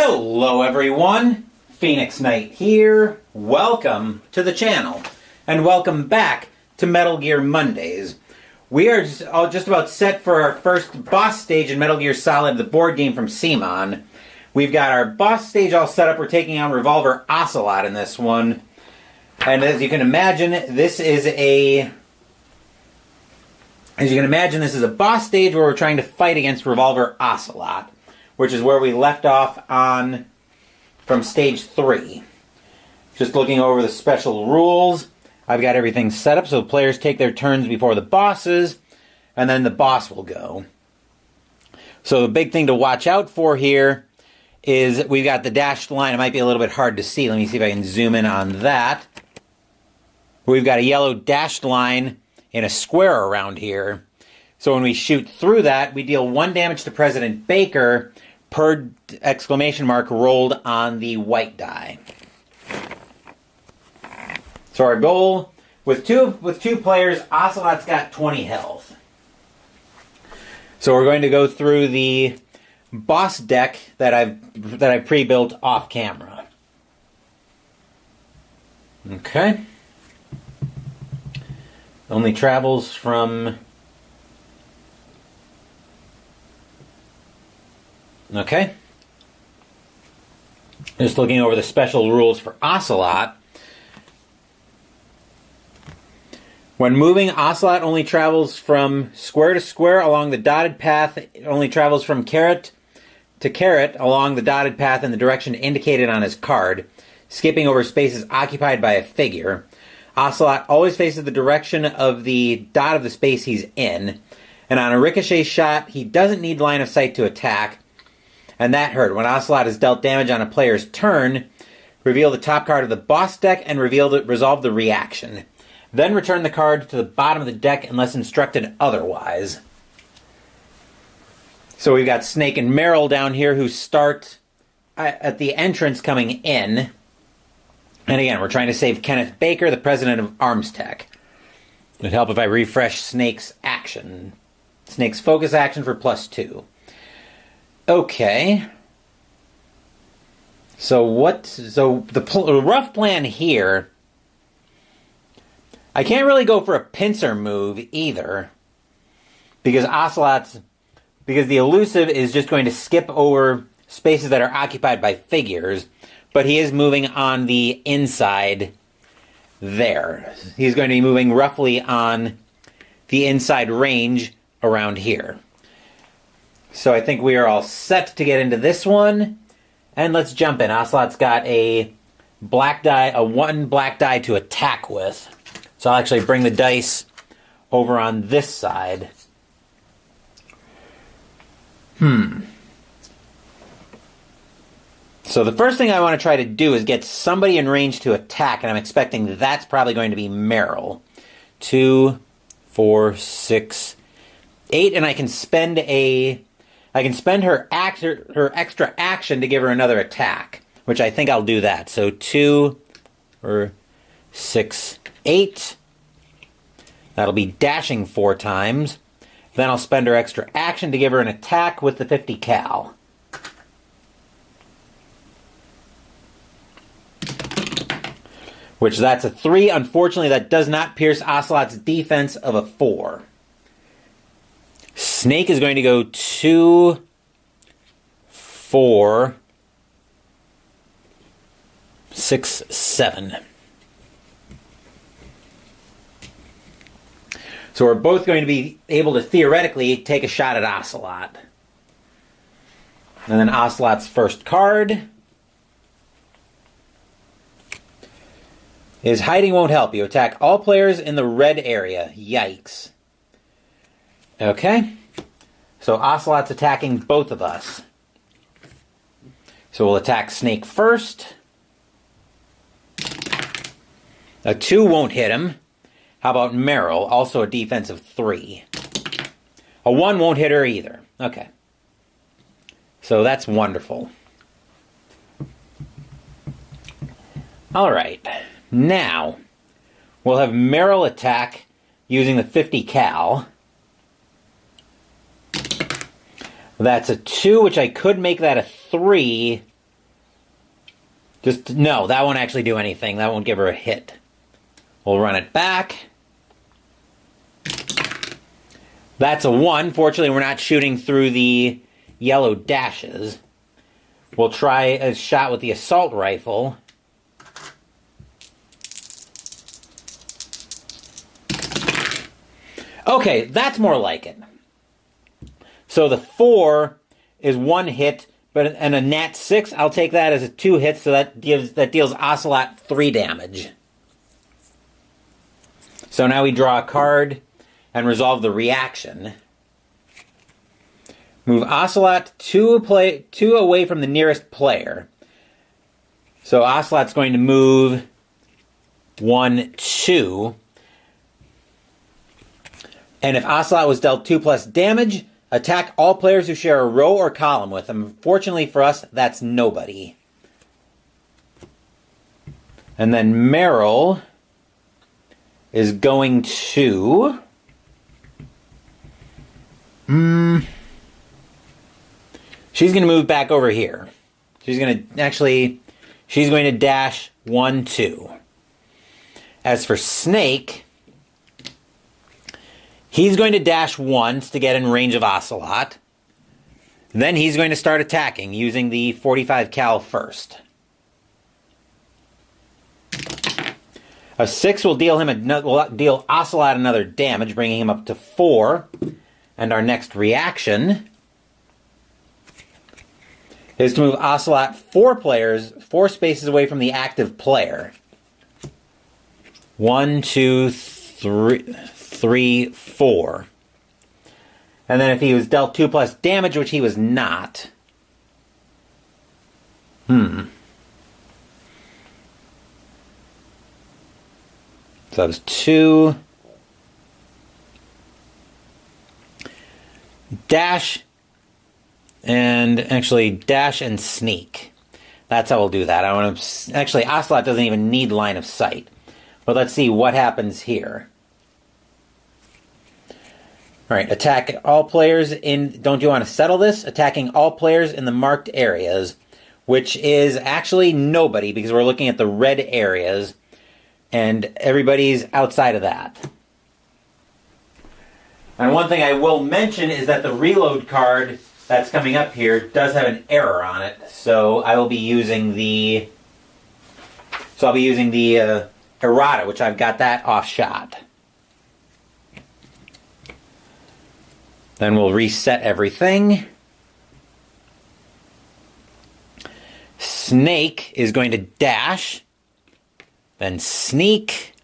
Hello everyone, Phoenix Knight here. Welcome to the channel, and welcome back to Metal Gear Mondays. We are just about set for our first boss stage in Metal Gear Solid, the board game from CMON. We've got our boss stage all set up. We're taking on Revolver Ocelot in this one. And as you can imagine, this is a boss stage where we're trying to fight against Revolver Ocelot, which is where we left off on from stage 3. Just looking over the special rules, I've got everything set up so players take their turns before the bosses, and then the boss will go. So the big thing to watch out for here is we've got the dashed line. It might be a little bit hard to see. Let me see if I can zoom in on that. We've got a yellow dashed line in a square around here. So when we shoot through that, we deal 1 damage to President Baker per exclamation mark rolled on the white die. So our goal, with two players, Ocelot's got 20 health. So we're going to go through the boss deck that I've pre-built off camera. Okay. Only travels from... Okay. Just looking over the special rules for Ocelot. When moving, Ocelot only travels from square to square along the dotted path. It only travels from caret to caret along the dotted path in the direction indicated on his card, skipping over spaces occupied by a figure. Ocelot always faces the direction of the dot of the space he's in, and on a ricochet shot, he doesn't need line of sight to attack, and that hurt. When Ocelot is dealt damage on a player's turn, reveal the top card of the boss deck and resolve the reaction. Then return the card to the bottom of the deck unless instructed otherwise. So we've got Snake and Meryl down here who start at the entrance coming in. And again, we're trying to save Kenneth Baker, the president of Arms Tech. It would help if I refresh Snake's action. Snake's focus action for +2. Okay. So the rough plan here, I can't really go for a pincer move either, because the elusive is just going to skip over spaces that are occupied by figures, but he is moving on the inside there. He's going to be moving roughly on the inside range around here. So I think we are all set to get into this one, and let's jump in. Ocelot's got a black die, a 1 black die to attack with. So I'll actually bring the dice over on this side. So the first thing I want to try to do is get somebody in range to attack, and I'm expecting that's probably going to be Meryl. 2, 4, 6, 8, and I can spend her extra action to give her another attack, which I think I'll do that. So 2, 4, 6, 8. That'll be dashing 4 times. Then I'll spend her extra action to give her an attack with the 50 cal. Which that's a 3. Unfortunately, that does not pierce Ocelot's defense of a 4. Snake is going to go 2, 4, 6, 7. So we're both going to be able to theoretically take a shot at Ocelot. And then Ocelot's first card is Hiding Won't Help. You attack all players in the red area. Yikes. Okay. So Ocelot's attacking both of us. So we'll attack Snake first. A 2 won't hit him. How about Meryl? Also a defense of 3. A 1 won't hit her either. Okay. So that's wonderful. All right. Now, we'll have Meryl attack using the 50 cal. That's a 2, which I could make that a 3 No, that won't actually do anything. That won't give her a hit. We'll run it back. That's a 1. Fortunately, we're not shooting through the yellow dashes. We'll try a shot with the assault rifle. Okay, that's more like it. So the 4 is 1 hit, and a nat 6, I'll take that as a 2 hit, so that deals Ocelot 3 damage. So now we draw a card and resolve the reaction. Move Ocelot 2 away from the nearest player. So Ocelot's going to move 1, 2. And if Ocelot was dealt 2+ damage, attack all players who share a row or column with him. Fortunately for us, that's nobody. And then Meryl is going to... She's going to move back over here. She's going to dash 1, 2. As for Snake, he's going to dash once to get in range of Ocelot. Then he's going to start attacking using the 45 cal first. A 6 will deal Ocelot another damage, bringing him up to 4. And our next reaction is to move Ocelot 4 spaces away from the active player. 1, 2, 3, 4. And then if he was dealt 2+ damage, which he was not. So that was 2. Dash and sneak. That's how we'll do that. Actually, Ocelot doesn't even need line of sight. But let's see what happens here. Alright, attack all players in... Don't you want to settle this? Attacking all players in the marked areas, which is actually nobody, because we're looking at the red areas, and everybody's outside of that. And one thing I will mention is that the reload card that's coming up here does have an error on it, so I'll be using the errata, which I've got that off shot. Then we'll reset everything. Snake is going to dash, then sneak,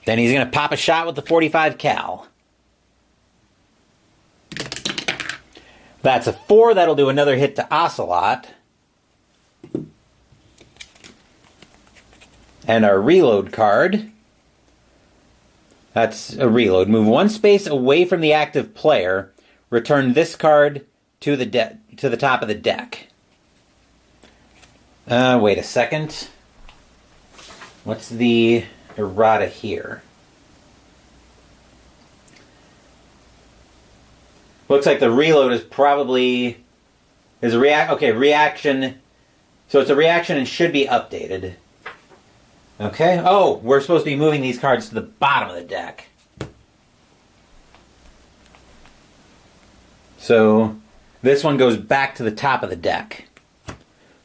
then he's going to pop a shot with the 45 cal. That's a 4. That'll do another hit to Ocelot. And our reload card. That's a reload. Move 1 space away from the active player. Return this card to the top of the deck. Wait a second. What's the errata here? Looks like the reload is probably... reaction. So it's a reaction and should be updated. Okay. Oh, we're supposed to be moving these cards to the bottom of the deck. So this one goes back to the top of the deck.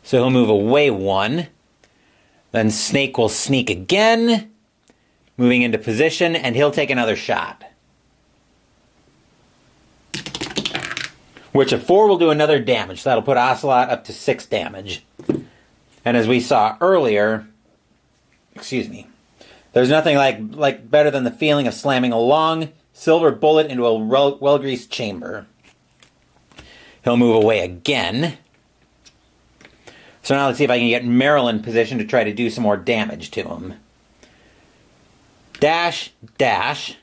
So he'll move away 1. Then Snake will sneak again, moving into position, and he'll take another shot. Which a 4 will do another damage. So that'll put Ocelot up to 6 damage. And as we saw earlier, there's nothing like better than the feeling of slamming a long silver bullet into a well-greased chamber. He'll move away again. So now let's see if I can get Meryl in position to try to do some more damage to him. Dash, dash.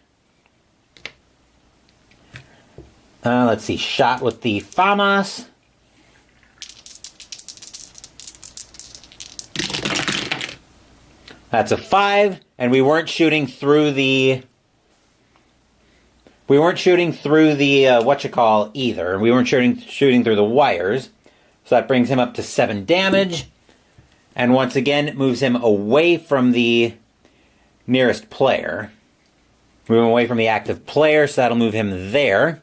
Let's see, shot with the FAMAS. That's a 5, and we weren't shooting through the... either. We weren't shooting through the wires. So that brings him up to 7 damage. And once again, it moves him away from the nearest player. Move him away from the active player, so that'll move him there.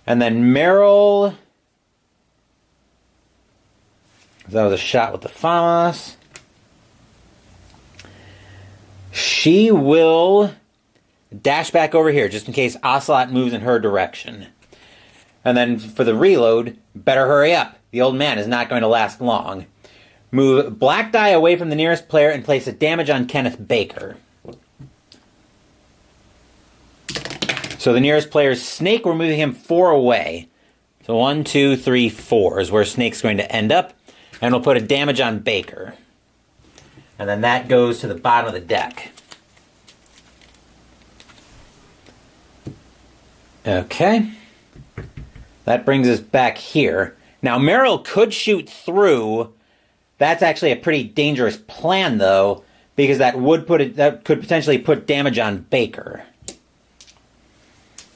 And then Meryl... That was a shot with the FAMAS. She will dash back over here, just in case Ocelot moves in her direction. And then for the reload, better hurry up. The old man is not going to last long. Move black die away from the nearest player and place a damage on Kenneth Baker. So the nearest player's Snake, we're moving him 4 away. So 1, 2, 3, 4 is where Snake's going to end up. And we'll put a damage on Baker. And then that goes to the bottom of the deck. Okay. That brings us back here. Now, Meryl could shoot through. That's actually a pretty dangerous plan, though, because that could potentially put damage on Baker.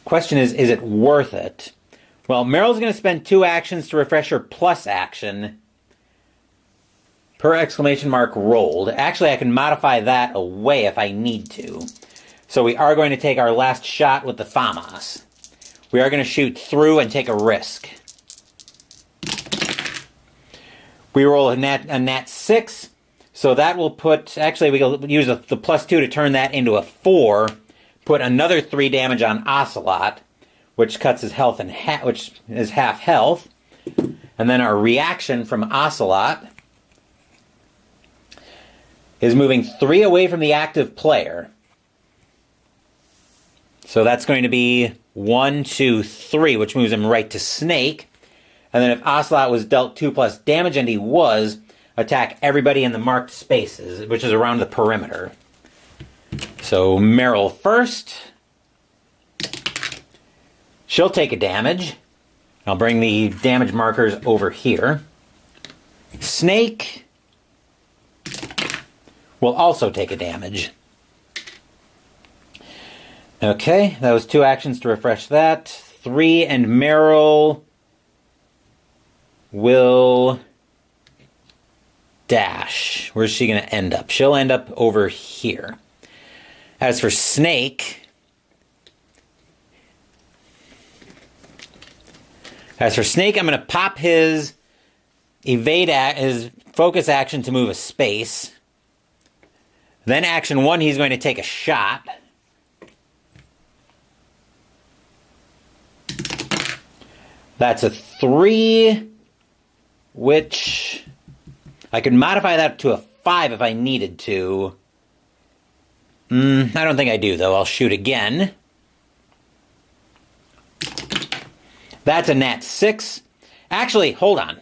Question is it worth it? Well, Meryl's going to spend 2 actions to refresh her plus action. Per exclamation mark rolled. Actually, I can modify that away if I need to. So we are going to take our last shot with the FAMAS. We are going to shoot through and take a risk. We roll a nat 6. So that will put... Actually, we'll use the +2 to turn that into a 4. Put another 3 damage on Ocelot, which cuts his health in half, which is half health. And then our reaction from Ocelot is moving 3 away from the active player. So that's going to be 1, 2, 3, which moves him right to Snake. And then if Ocelot was dealt 2+ damage, and he was, attack everybody in the marked spaces, which is around the perimeter. So Meryl first. She'll take a damage. I'll bring the damage markers over here. Snake will also take a damage. Okay, that was 2 actions to refresh that. 3, and Meryl will dash. Where's she going to end up? She'll end up over here. As for Snake... I'm going to pop his his focus action to move a space. Then action 1, he's going to take a shot. That's a 3, which I could modify that to a 5 if I needed to. I don't think I do, though. I'll shoot again. That's a nat 6. Actually, hold on.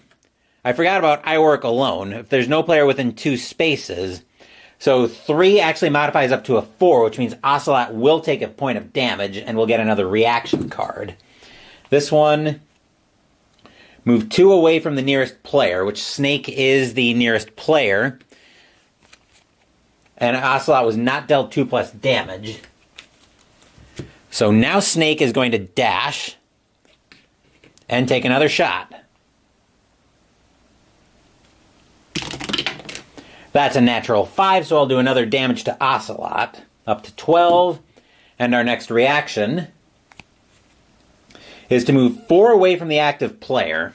I forgot about I work alone. If there's no player within 2 spaces... So 3 actually modifies up to a 4, which means Ocelot will take a point of damage, and we'll get another reaction card. This one, move 2 away from the nearest player, which Snake is the nearest player. And Ocelot was not dealt 2+ damage. So now Snake is going to dash and take another shot. That's a natural 5, so I'll do another damage to Ocelot, up to 12. And our next reaction is to move 4 away from the active player.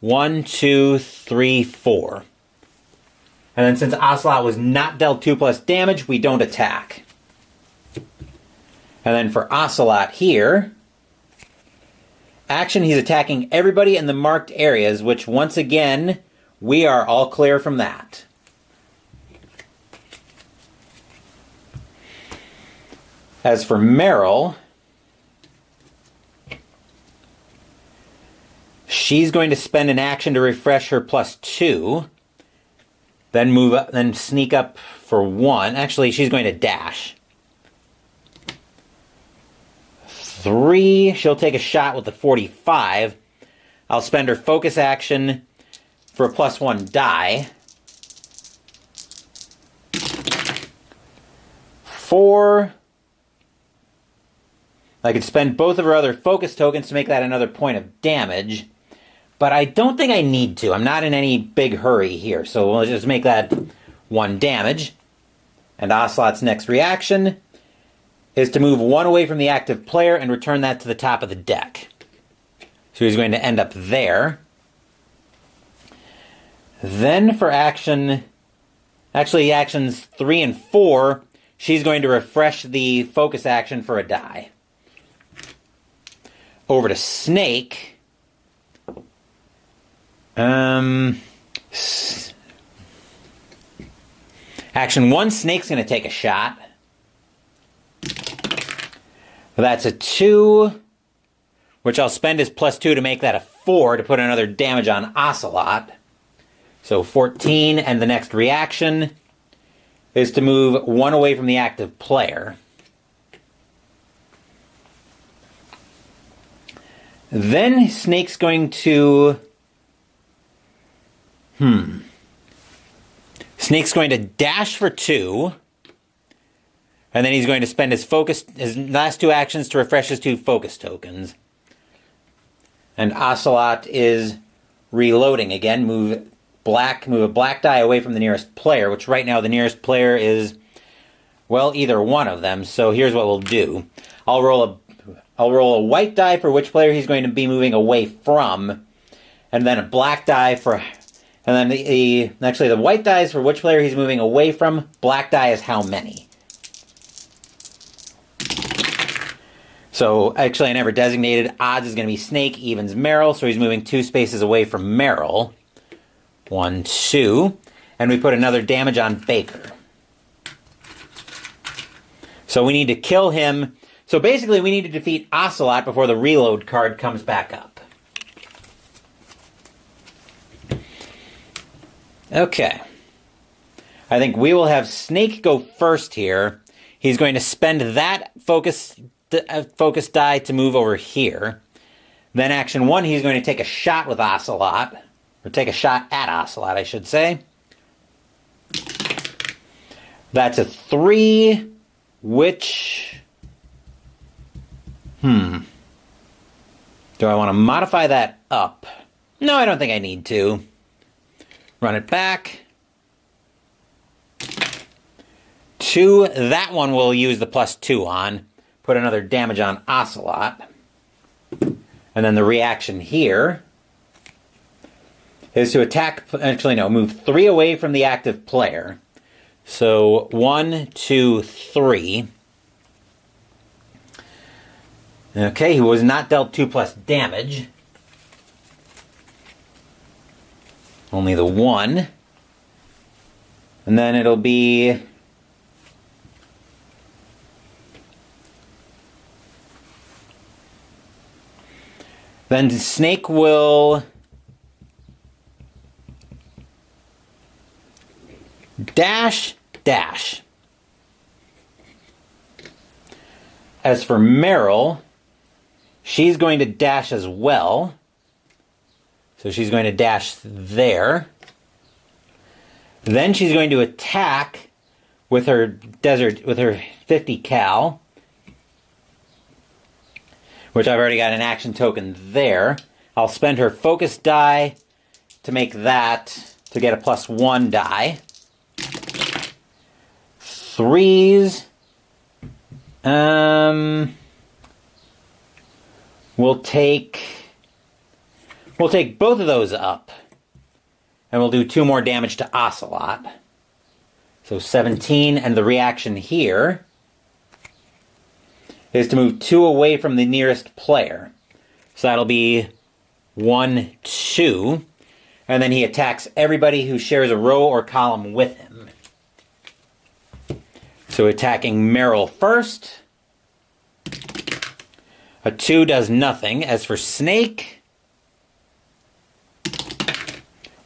1, 2, 3, 4. And then since Ocelot was not dealt 2+ damage, we don't attack. And then for Ocelot here, action, he's attacking everybody in the marked areas, which once again, we are all clear from that. As for Meryl, she's going to spend an action to refresh her +2, then move up, then sneak up for 1. Actually, she's going to dash. 3, she'll take a shot with the 45. I'll spend her focus action for a +1 die. 4. I could spend both of her other focus tokens to make that another point of damage. but I don't think I need to. I'm not in any big hurry here, so we'll just make that 1 damage. And Ocelot's next reaction is to move 1 away from the active player and return that to the top of the deck. So he's going to end up there. Then for actions 3 and 4, she's going to refresh the focus action for a die. Over to Snake. Action 1, Snake's going to take a shot. That's a 2, which I'll spend as +2 to make that a 4 to put another damage on Ocelot. So 14, and the next reaction is to move 1 away from the active player. Then Snake's going to... Snake's going to dash for 2. And then he's going to spend his last 2 actions to refresh his 2 focus tokens. And Ocelot is reloading again. Move a black die away from the nearest player, which right now the nearest player is, well, either one of them. So here's what we'll do. I'll roll a white die for which player he's going to be moving away from, and then a black die for, and then the white die is for which player he's moving away from. Black die is how many. So actually I never designated. Odds is going to be Snake, evens Meryl, so he's moving 2 spaces away from Meryl. 1, 2, and we put another damage on Baker. So we need to kill him. So basically we need to defeat Ocelot before the reload card comes back up. Okay. I think we will have Snake go first here. He's going to spend that focus die to move over here. Then action 1, he's going to take a shot with Ocelot. Or take a shot at Ocelot, I should say. That's a 3, which... Do I want to modify that up? No, I don't think I need to. Run it back. 2, that one we'll use the +2 on. Put another damage on Ocelot. And then the reaction here is to attack, move 3 away from the active player. So 1, 2, 3. Okay, he was not dealt 2+ damage. Only the 1. And then it'll be... Then Snake will... dash. As for Meryl, she's going to dash as well. So she's going to dash there. Then she's going to attack with her 50 cal, which I've already got an action token there. I'll spend her focus die to make that, to get a +1 die. 3s. We'll take both of those up. And we'll do 2 more damage to Ocelot. So 17, and the reaction here is to move 2 away from the nearest player. So that'll be 1, 2. And then he attacks everybody who shares a row or column with him. So attacking Meryl first. A 2 does nothing. As for Snake,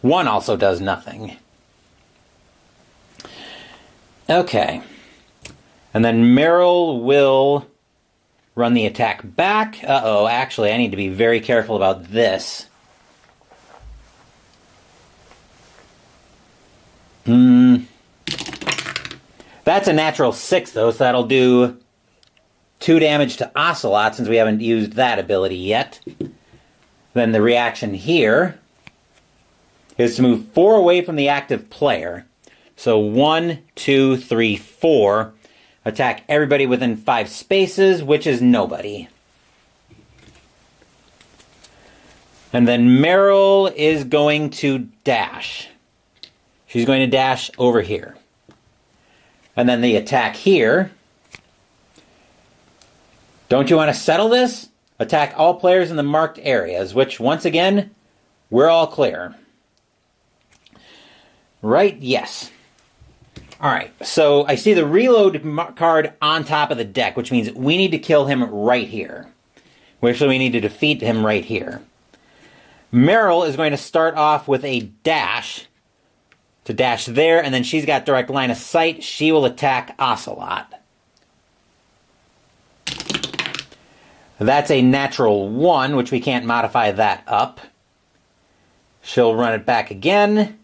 1 also does nothing. Okay. And then Meryl will run the attack back. Uh-oh, actually, I need to be very careful about this. That's a natural 6, though, so that'll do 2 damage to Ocelot, since we haven't used that ability yet. Then the reaction here is to move 4 away from the active player. So 1, 2, 3, 4. Attack everybody within 5 spaces, which is nobody. And then Meryl is going to dash. She's going to dash over here. And then the attack here. Don't you want to settle this? Attack all players in the marked areas, which, once again, we're all clear. Right? Yes. Alright, so I see the reload card on top of the deck, which means we need to kill him right here. Actually, we need to defeat him right here. Meryl is going to start off with a dash to dash there, and then she's got direct line of sight. She will attack Ocelot. That's a natural 1, which we can't modify that up. She'll run it back again.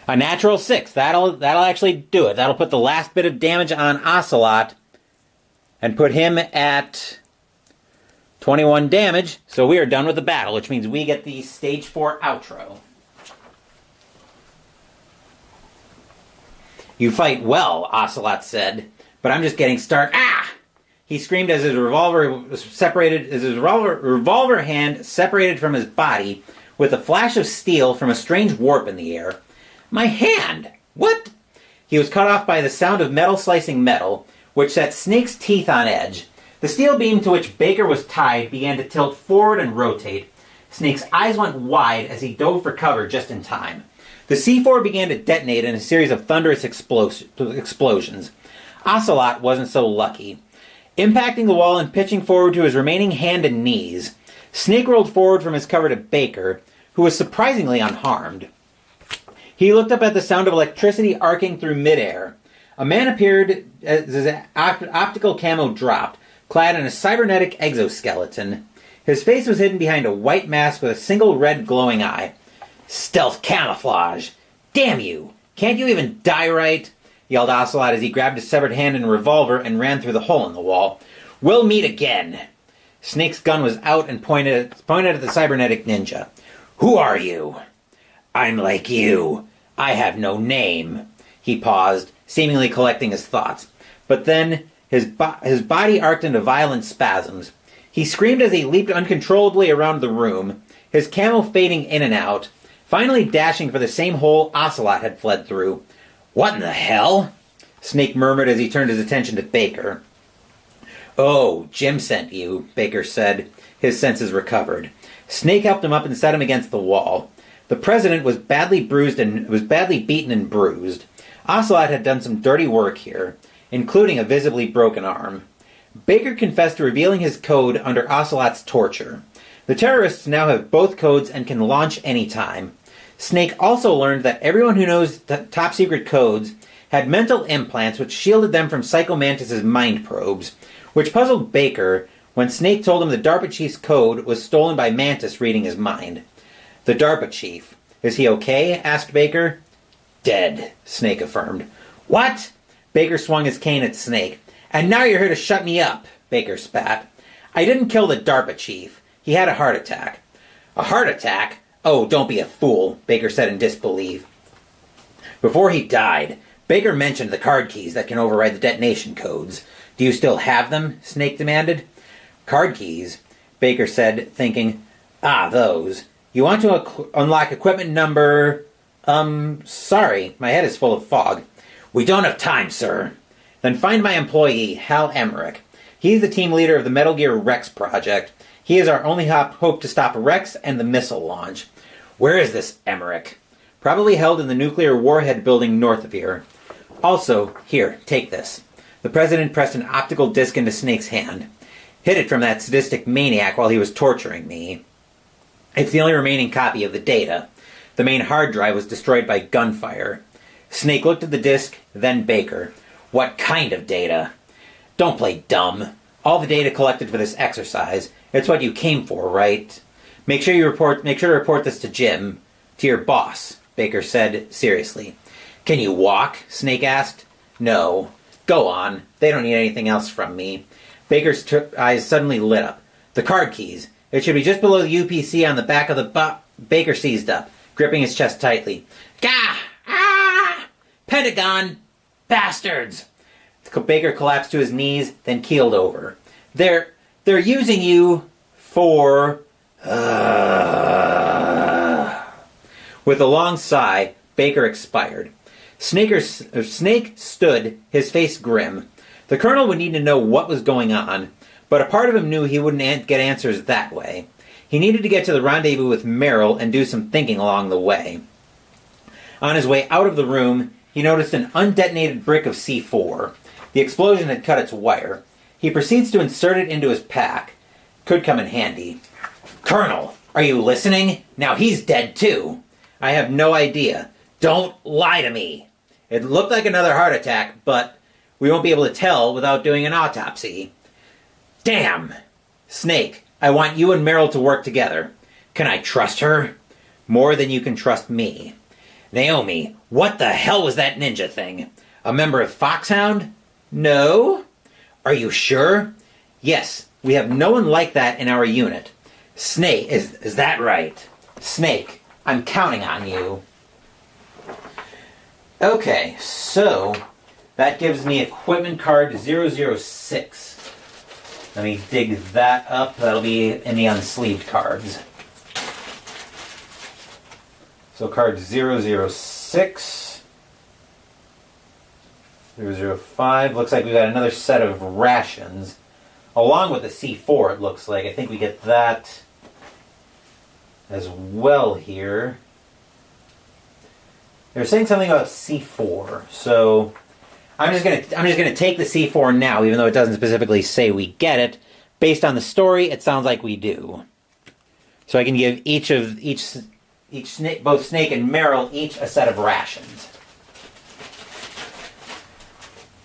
A natural 6. That'll actually do it. That'll put the last bit of damage on Ocelot and put him at 21 damage. So we are done with the battle, which means we get the Stage 4 outro. You fight well, Ocelot said, but I'm just getting started. Ah! He screamed as his revolver hand separated from his body with a flash of steel from a strange warp in the air. My hand! What? He was cut off by the sound of metal slicing metal, which set Snake's teeth on edge. The steel beam to which Baker was tied began to tilt forward and rotate. Snake's eyes went wide as he dove for cover just in time. The C4 began to detonate in a series of thunderous explosions. Ocelot wasn't so lucky. Impacting the wall and pitching forward to his remaining hand and knees, Snake rolled forward from his cover to Baker, who was surprisingly unharmed. He looked up at the sound of electricity arcing through midair. A man appeared as his optical camo dropped, clad in a cybernetic exoskeleton. His face was hidden behind a white mask with a single red glowing eye. Stealth camouflage! Damn you! Can't you even die right? Yelled Ocelot as he grabbed his severed hand and revolver and ran through the hole in the wall. We'll meet again! Snake's gun was out and pointed at the cybernetic ninja. Who are you? I'm like you. I have no name. He paused, seemingly collecting his thoughts. But then his body arced into violent spasms. He screamed as he leaped uncontrollably around the room, his camo fading in and out, finally dashing for the same hole Ocelot had fled through. What in the hell? Snake murmured as he turned his attention to Baker. Oh, Jim sent you, Baker said. His senses recovered. Snake helped him up and set him against the wall. The president was badly beaten and bruised. Ocelot had done some dirty work here, including a visibly broken arm. Baker confessed to revealing his code under Ocelot's torture. The terrorists now have both codes and can launch any time. Snake also learned that everyone who knows the top-secret codes had mental implants which shielded them from Psycho Mantis's mind probes, which puzzled Baker when Snake told him the DARPA chief's code was stolen by Mantis reading his mind. The DARPA chief. Is he okay? Asked Baker. Dead, Snake affirmed. What? Baker swung his cane at Snake. And now you're here to shut me up, Baker spat. I didn't kill the DARPA chief. He had a heart attack. A heart attack? Oh, don't be a fool, Baker said in disbelief. Before he died, Baker mentioned the card keys that can override the detonation codes. Do you still have them? Snake demanded. Card keys? Baker said, thinking, those. You want to unlock equipment number... sorry, my head is full of fog. We don't have time, sir. Then find my employee, Hal Emmerich. He's the team leader of the Metal Gear Rex project. He is our only hope to stop Rex and the missile launch. Where is this Emmerich? Probably held in the nuclear warhead building north of here. Also, here, take this. The president pressed an optical disc into Snake's hand. Hid it from that sadistic maniac while he was torturing me. It's the only remaining copy of the data. The main hard drive was destroyed by gunfire. Snake looked at the disc, then Baker. What kind of data? Don't play dumb. All the data collected for this exercise. It's what you came for, right? Make sure to report this to Jim, to your boss, Baker said seriously. Can you walk? Snake asked. No. Go on. They don't need anything else from me. Baker's eyes suddenly lit up. The card keys. It should be just below the UPC on the back of the Baker seized up, gripping his chest tightly. Gah! Ah! Pentagon! Bastards! Baker collapsed to his knees, then keeled over. They're using you for... With a long sigh, Baker expired. Snake stood, his face grim. The colonel would need to know what was going on, but a part of him knew he wouldn't get answers that way. He needed to get to the rendezvous with Merrill and do some thinking along the way. On his way out of the room, he noticed an undetonated brick of C4. The explosion had cut its wire. He proceeds to insert it into his pack. Could come in handy. Colonel, are you listening? Now he's dead too. I have no idea. Don't lie to me. It looked like another heart attack, but we won't be able to tell without doing an autopsy. Damn! Snake, I want you and Merrill to work together. Can I trust her? More than you can trust me. Naomi, what the hell was that ninja thing? A member of Foxhound? No? Are you sure? Yes, we have no one like that in our unit. Snake, is that right? Snake, I'm counting on you. Okay, so that gives me equipment card 006. Let me dig that up. That'll be in the unsleeved cards. So card 006. 005. Looks like we got another set of rations. Along with the C4, it looks like. I think we get that as well here. They're saying something about C4, so I'm just gonna take the C4 now, even though it doesn't specifically say we get it. Based on the story, it sounds like we do. So I can give both Snake and Merrill each a set of rations.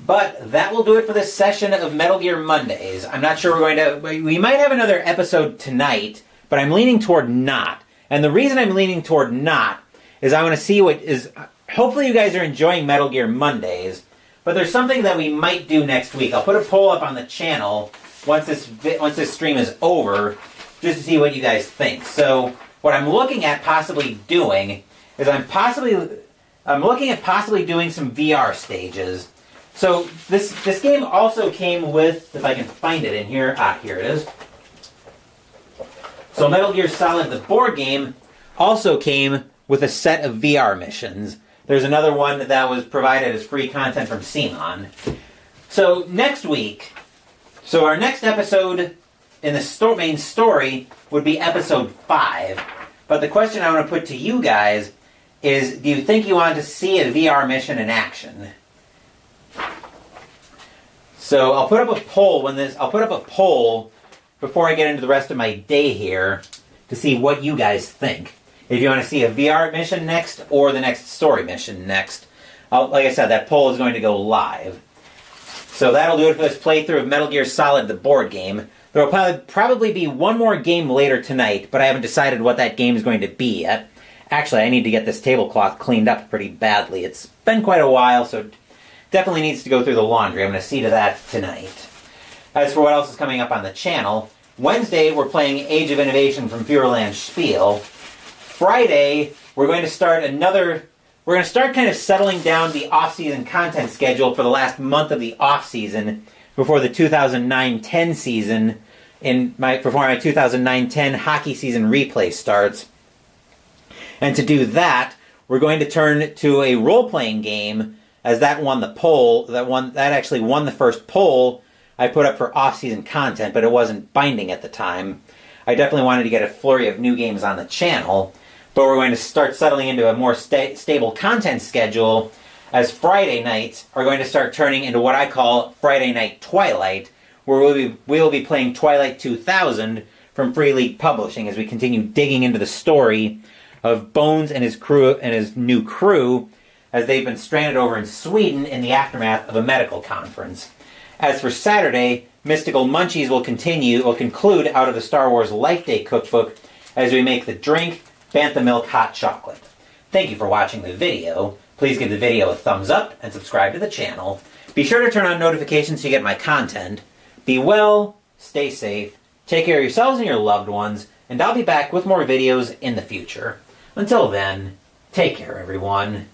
But that will do it for this session of Metal Gear Mondays. I'm not sure we might have another episode tonight, but I'm leaning toward not. And the reason I'm leaning toward not is I want to see what is... Hopefully you guys are enjoying Metal Gear Mondays, but there's something that we might do next week. I'll put a poll up on the channel once this stream is over, just to see what you guys think. So what I'm looking at possibly doing is I'm looking at possibly doing some VR stages. So this game also came with, if I can find it in here, here it is. So Metal Gear Solid, the board game, also came with a set of VR missions. There's another one that was provided as free content from CMON. So next week, our next episode in the main story would be episode 5. But the question I want to put to you guys is, do you think you want to see a VR mission in action? So I'll put up a poll before I get into the rest of my day here to see what you guys think. If you want to see a VR mission next or the next story mission next. Like I said, that poll is going to go live. So that'll do it for this playthrough of Metal Gear Solid, the board game. There will probably be one more game later tonight, but I haven't decided what that game is going to be yet. Actually, I need to get this tablecloth cleaned up pretty badly. It's been quite a while, so it definitely needs to go through the laundry. I'm going to see to that tonight. As for what else is coming up on the channel, Wednesday we're playing Age of Innovation from Fureland Spiel. Friday, we're going to start kind of settling down the off-season content schedule for the last month of the off-season before the 2009-10 season, before my 2009-10 hockey season replay starts. And to do that, we're going to turn to a role-playing game, as that won the poll, that actually won the first poll I put up for off-season content, but it wasn't binding at the time. I definitely wanted to get a flurry of new games on the channel, but we're going to start settling into a more stable content schedule, as Friday nights are going to start turning into what I call Friday Night Twilight, where we will be playing Twilight 2000 from Free League Publishing as we continue digging into the story of Bones and his crew and his new crew as they've been stranded over in Sweden in the aftermath of a medical conference. As for Saturday, Mystical Munchies will conclude out of the Star Wars Life Day cookbook as we make the drink Bantha Milk Hot Chocolate. Thank you for watching the video. Please give the video a thumbs up and subscribe to the channel. Be sure to turn on notifications so you get my content. Be well, stay safe, take care of yourselves and your loved ones, and I'll be back with more videos in the future. Until then, take care everyone.